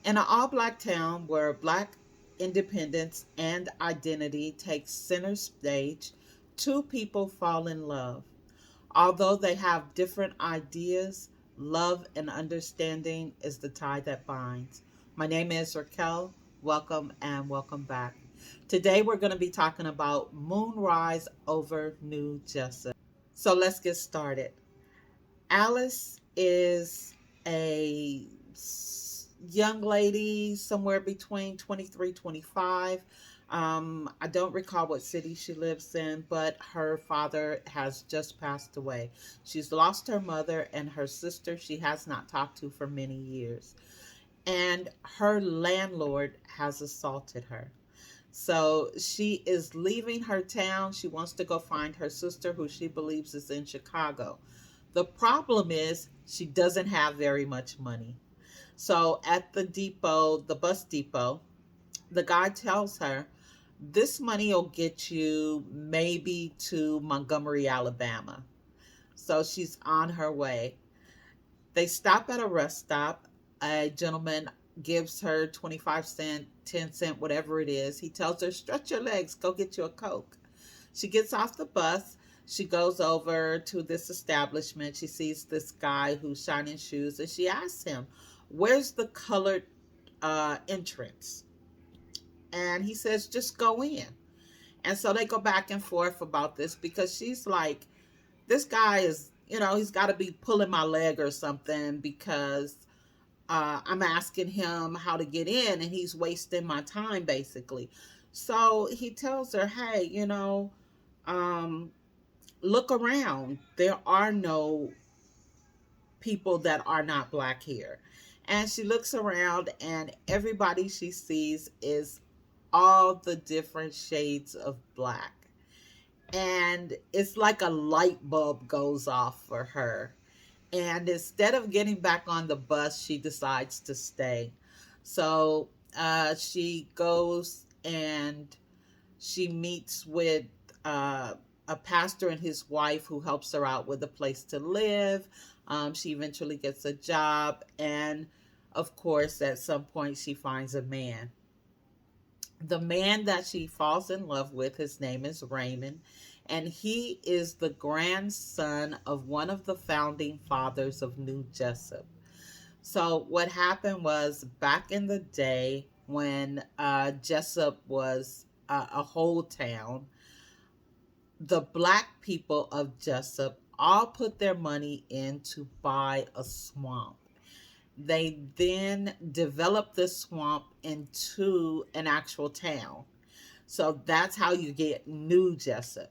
In an all-black town where black independence and identity takes center stage, two people fall in love. Although they have different ideas, love and understanding is the tie that binds. My name is Raquel. Welcome and welcome back. Today we're going to be talking about Moonrise Over New Jessup. So let's get started. Alice is a young lady somewhere between 23, 25. I don't recall what city she lives in, but her father has just passed away. She's lost her mother and her sister she has not talked to for many years. And her landlord has assaulted her. So she is leaving her town. She wants to go find her sister, who she believes is in Chicago. The problem is she doesn't have very much money. So at the depot, the bus depot, the guy tells her, this money will get you maybe to Montgomery, Alabama. So she's on her way. They stop at a rest stop. A gentleman gives her 25 cents, 10 cents, whatever it is. He tells her, stretch your legs, go get you a Coke. She gets off the bus. She goes over to this establishment. She sees this guy who's shining shoes, and she asks him, where's the colored entrance? And he says, just go in. And so they go back and forth about this because she's like, this guy is, he's got to be pulling my leg or something because I'm asking him how to get in and he's wasting my time basically. So he tells her, hey, um, look around. There are no people that are not black here. And she looks around and everybody she sees is all the different shades of black. And it's like a light bulb goes off for her. And instead of getting back on the bus, she decides to stay. So she goes and she meets with uh, a pastor and his wife who helps her out with a place to live. She eventually gets a job. And of course, at some point, she finds a man. The man that she falls in love with, his name is Raymond, and he is the grandson of one of the founding fathers of New Jessup. So, what happened was back in the day when Jessup was a whole town, the black people of Jessup all put their money in to buy a swamp. They then developed this swamp into an actual town. So that's how you get New Jessup.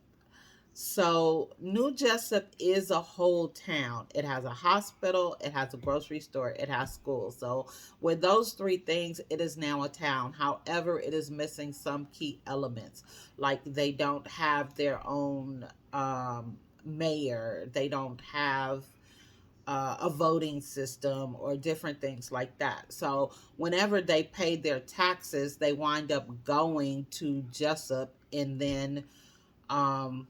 So New Jessup is a whole town. It has a hospital, it has a grocery store, it has schools. So with those three things, it is now a town. However, it is missing some key elements. Like they don't have their own mayor. They don't have a voting system or different things like that. So whenever they pay their taxes, they wind up going to Jessup, and then um,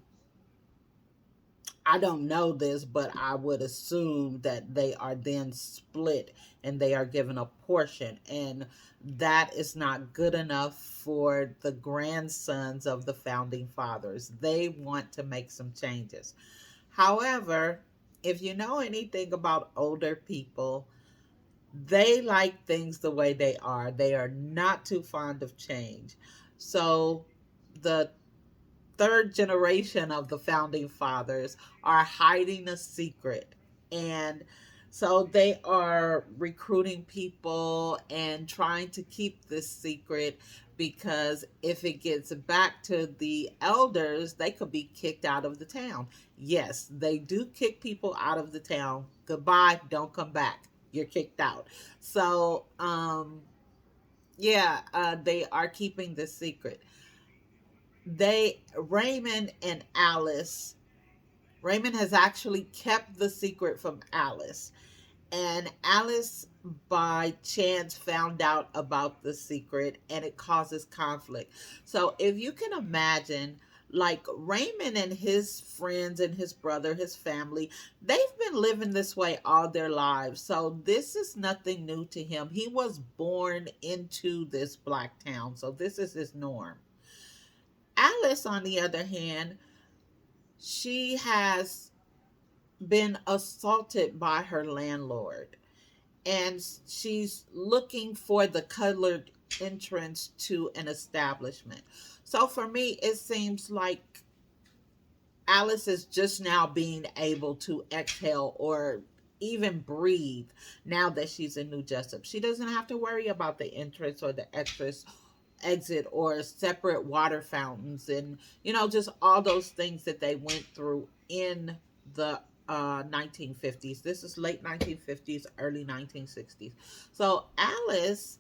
I don't know this, but I would assume that they are then split and they are given a portion. And that is not good enough for the grandsons of the founding fathers. They want to make some changes. However, if you know anything about older people, they like things the way they are. They are not too fond of change. So the third generation of the founding fathers are hiding a secret. And so they are recruiting people and trying to keep this secret because if it gets back to the elders, they could be kicked out of the town. Yes, they do kick people out of the town. Goodbye, don't come back. You're kicked out. So, yeah, they are keeping this secret. Raymond and Alice, Raymond has actually kept the secret from Alice, and Alice by chance found out about the secret, and it causes conflict. So if you can imagine, Like Raymond and his friends and his brother, his family, they've been living this way all their lives. So this is nothing new to him. He was born into this black town. So this is his norm. Alice, on the other hand, she has been assaulted by her landlord, and she's looking for the colored entrance to an establishment. So for me, it seems like Alice is just now being able to exhale or even breathe now that she's in New Jessup. She doesn't have to worry about the entrance or the exit or separate water fountains and just all those things that they went through in the 1950s. This is late 1950s, early 1960s. So Alice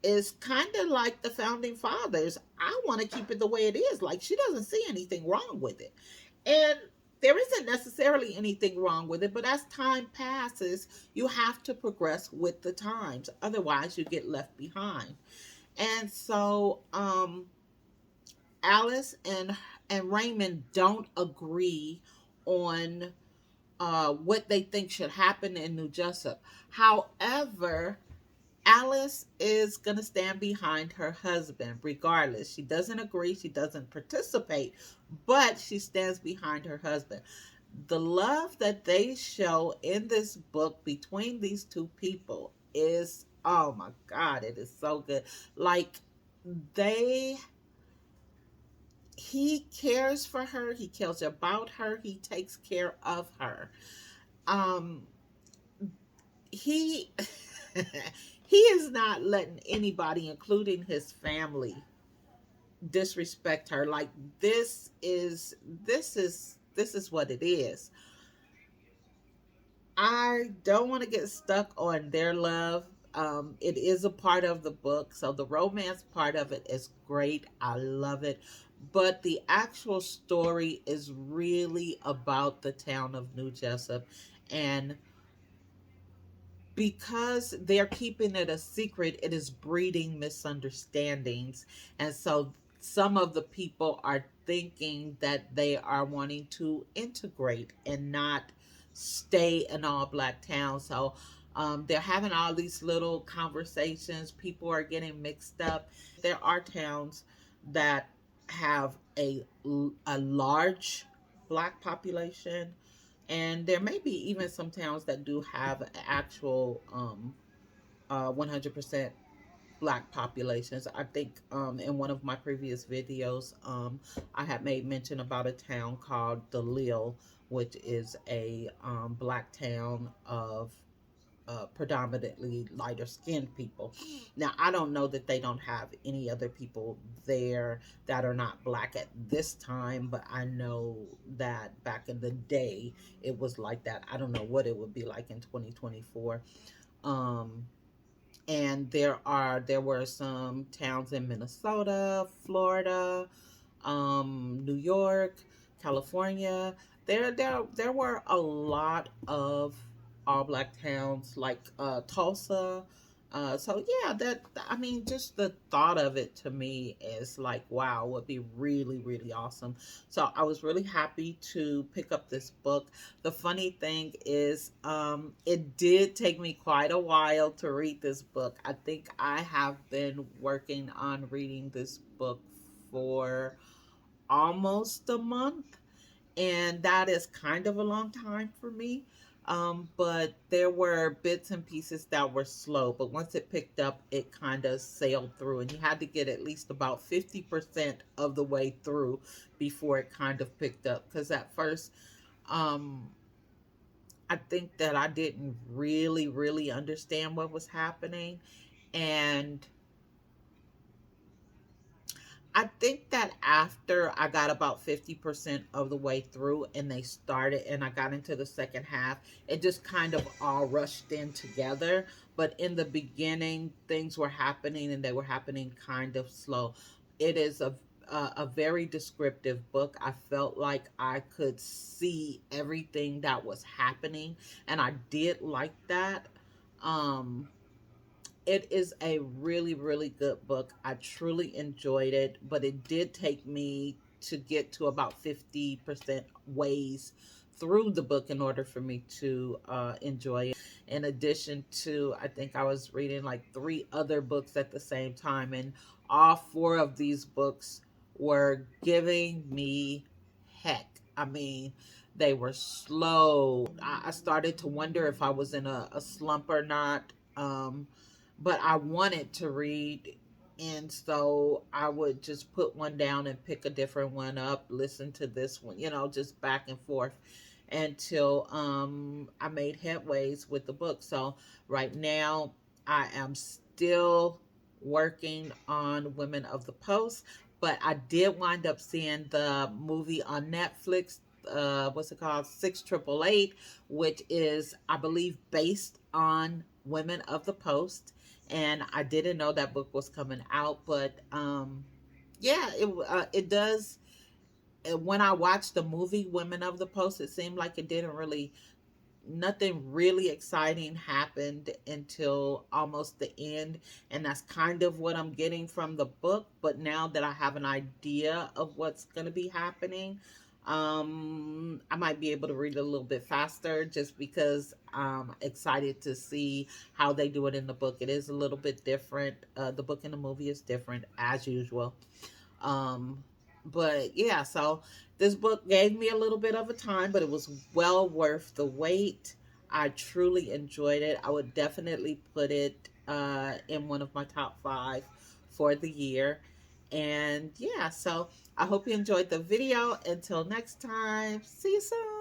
is kind of like the founding fathers. I want to keep it the way it is. Like, she doesn't see anything wrong with it. And there isn't necessarily anything wrong with it, but as time passes, you have to progress with the times. Otherwise, you get left behind. And so Alice and Raymond don't agree on what they think should happen in New Jessup. However, Alice is going to stand behind her husband regardless. She doesn't agree, she doesn't participate, but she stands behind her husband. The love that they show in this book between these two people is, oh my God, it is so good. Like, they he cares for her, he cares about her, he takes care of her. Um he he is not letting anybody, including his family, disrespect her. Like, this is what it is. I don't want to get stuck on their love. It is a part of the book, so the romance part of it is great. I love it. But the actual story is really about the town of New Jessup. And because they're keeping it a secret, it is breeding misunderstandings. And so some of the people are thinking that they are wanting to integrate and not stay an all black town. So they're having all these little conversations. People are getting mixed up. There are towns that have a large black population, and there may be even some towns that do have actual 100% black populations. I think in one of my previous videos, I had made mention about a town called Delisle, which is a black town of predominantly lighter skinned people. Now, I don't know that they don't have any other people there that are not black at this time, but I know that back in the day it was like that. I don't know what it would be like in 2024. Um, and there were some towns in Minnesota, Florida, New York, California. There were a lot of all black towns like Tulsa. So yeah, that I mean, just the thought of it to me is like, wow, would be really really awesome. So I was really happy to pick up this book. The funny thing is, it did take me quite a while to read this book. I think I have been working on reading this book for almost a month, and that is kind of a long time for me. But there were bits and pieces that were slow, but once it picked up, it kind of sailed through, and you had to get at least about 50% of the way through before it kind of picked up. Because at first, um, I think that I didn't really, really understand what was happening. And I think that after I got about 50% of the way through and they started and I got into the second half, it just kind of all rushed in together. But in the beginning, things were happening and they were happening kind of slow. It is a very descriptive book. I felt like I could see everything that was happening, and I did like that. Um, it is a really, really good book. I truly enjoyed it, but it did take me to get to about 50% ways through the book in order for me to enjoy it. In addition to, I think I was reading like three other books at the same time, and all four of these books were giving me heck. I mean, they were slow. I started to wonder if I was in a slump or not. But I wanted to read, and so I would just put one down and pick a different one up, listen to this one, just back and forth until I made headways with the book. So right now I am still working on Women of the Post, but I did wind up seeing the movie on Netflix. What's it called? 6888, which is, I believe, based on Women of the Post. And I didn't know that book was coming out, but yeah, it does. When I watched the movie Women of the Post, it seemed like it didn't really, nothing really exciting happened until almost the end, and that's kind of what I'm getting from the book. But now that I have an idea of what's going to be happening, I might be able to read it a little bit faster, just because I'm excited to see how they do it in the book. It is a little bit different. The book and the movie is different as usual. um but yeah, so this book gave me a little bit of a time, but it was well worth the wait. I truly enjoyed it. I would definitely put it in one of my top 5 for the year. And yeah, so I hope you enjoyed the video. Until next time, see you soon.